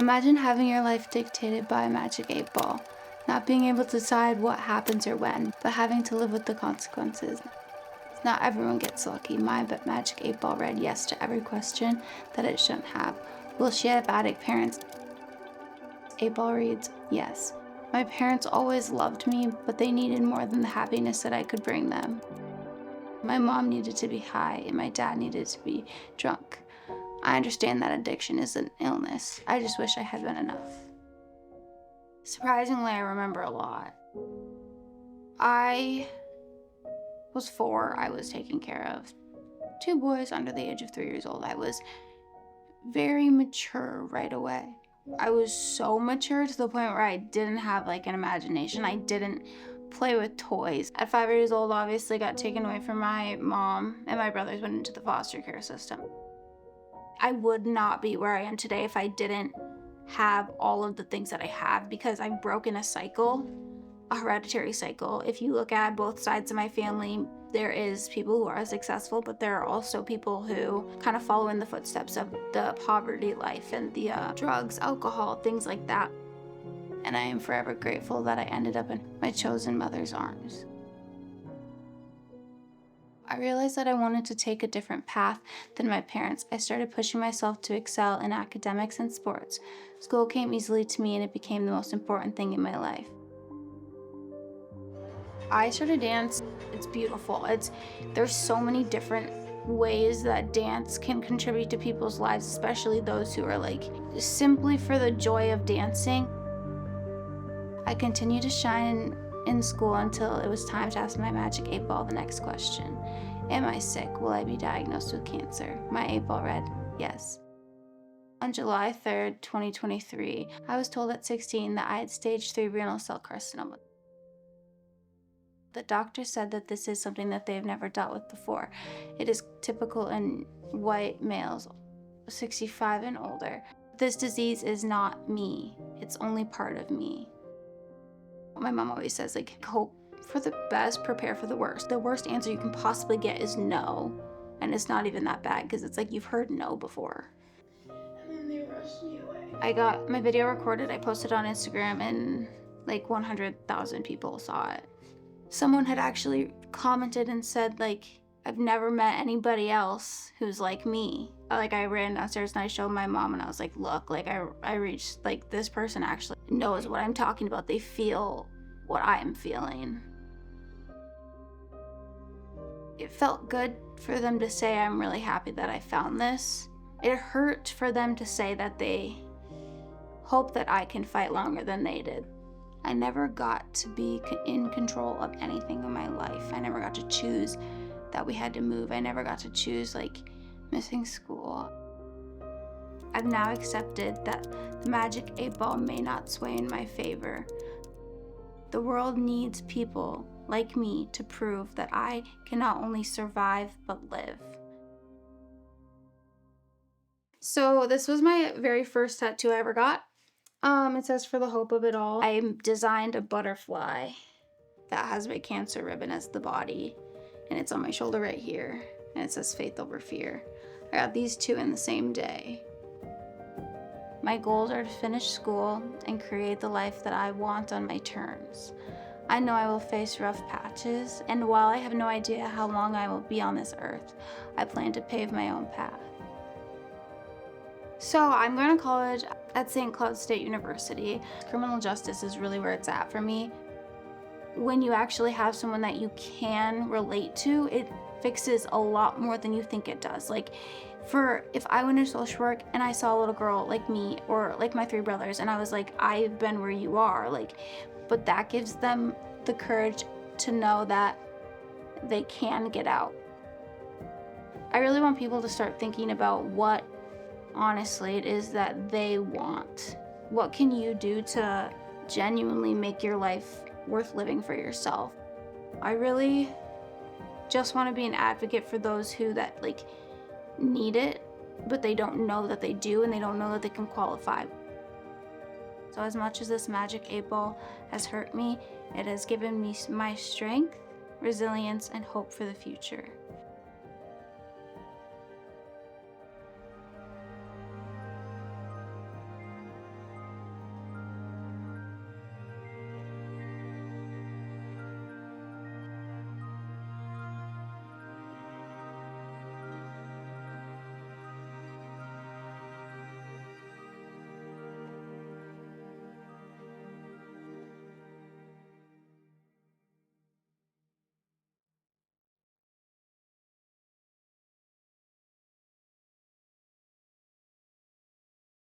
Imagine having your life dictated by a magic 8 ball, not being able to decide what happens or when, but having to live with the consequences. Not everyone gets lucky. My magic 8 ball read yes to every question that it shouldn't have. Will she have addict parents? 8 ball reads yes. My parents always loved me, but they needed more than the happiness that I could bring them. My mom needed to be high, and my dad needed to be drunk. I understand that addiction is an illness. I just wish I had been enough. Surprisingly, I remember a lot. I was 4. I was taking care of 2 boys under the age of 3 years old. I was very mature right away. I was so mature to the point where I didn't have like an imagination. I didn't play with toys. At 5 years old, obviously got taken away from my mom, and my brothers went into the foster care system. I would not be where I am today if I didn't have all of the things that I have, because I've broken a cycle, a hereditary cycle. If you look at both sides of my family, there is people who are successful, but there are also people who kind of follow in the footsteps of the poverty life and the drugs, alcohol, things like that. And I am forever grateful that I ended up in my chosen mother's arms. I realized that I wanted to take a different path than my parents. I started pushing myself to excel in academics and sports. School came easily to me, and it became the most important thing in my life. I started dance. It's beautiful. There's so many different ways that dance can contribute to people's lives, especially those who are like simply for the joy of dancing. I continued to shine in school until it was time to ask my magic 8 ball the next question. Am I sick? Will I be diagnosed with cancer? My 8 ball read yes. On July 3rd, 2023, I was told at 16 that I had stage 3 renal cell carcinoma. The doctor said that this is something that they've never dealt with before. It is typical in white males, 65 and older. This disease is not me. It's only part of me. My mom always says, like, hope for the best, prepare for the worst. The worst answer you can possibly get is no. And it's not even that bad, because it's like you've heard no before. And then they rushed me away. I got my video recorded. I posted on Instagram, and like 100,000 people saw it. Someone had actually commented and said, like, I've never met anybody else who's like me. Like, I ran downstairs and I showed my mom, and I was like, look, like I reached, like, this person actually knows what I'm talking about. They feel what I'm feeling. It felt good for them to say, I'm really happy that I found this. It hurt for them to say that they hope that I can fight longer than they did. I never got to be in control of anything in my life. I never got to choose that we had to move. I never got to choose, like, missing school. I've now accepted that the magic 8 ball may not sway in my favor. The world needs people like me to prove that I can not only survive, but live. So this was my very first tattoo I ever got. It says, for the hope of it all. I designed a butterfly that has my cancer ribbon as the body, and it's on my shoulder right here, and it says faith over fear. I got these 2 in the same day. My goals are to finish school and create the life that I want on my terms. I know I will face rough patches, and while I have no idea how long I will be on this earth, I plan to pave my own path. So I'm going to college at St. Cloud State University. Criminal justice is really where it's at for me. When you actually have someone that you can relate to, it fixes a lot more than you think it does. Like, if I went into social work and I saw a little girl like me or like my 3 brothers, and I was like, I've been where you are, like, but that gives them the courage to know that they can get out. I really want people to start thinking about what honestly it is that they want. What can you do to genuinely make your life worth living for yourself? I really just want to be an advocate for those who that like need it, but they don't know that they do, and they don't know that they can qualify. So as much as this magic 8 ball has hurt me, it has given me my strength, resilience, and hope for the future.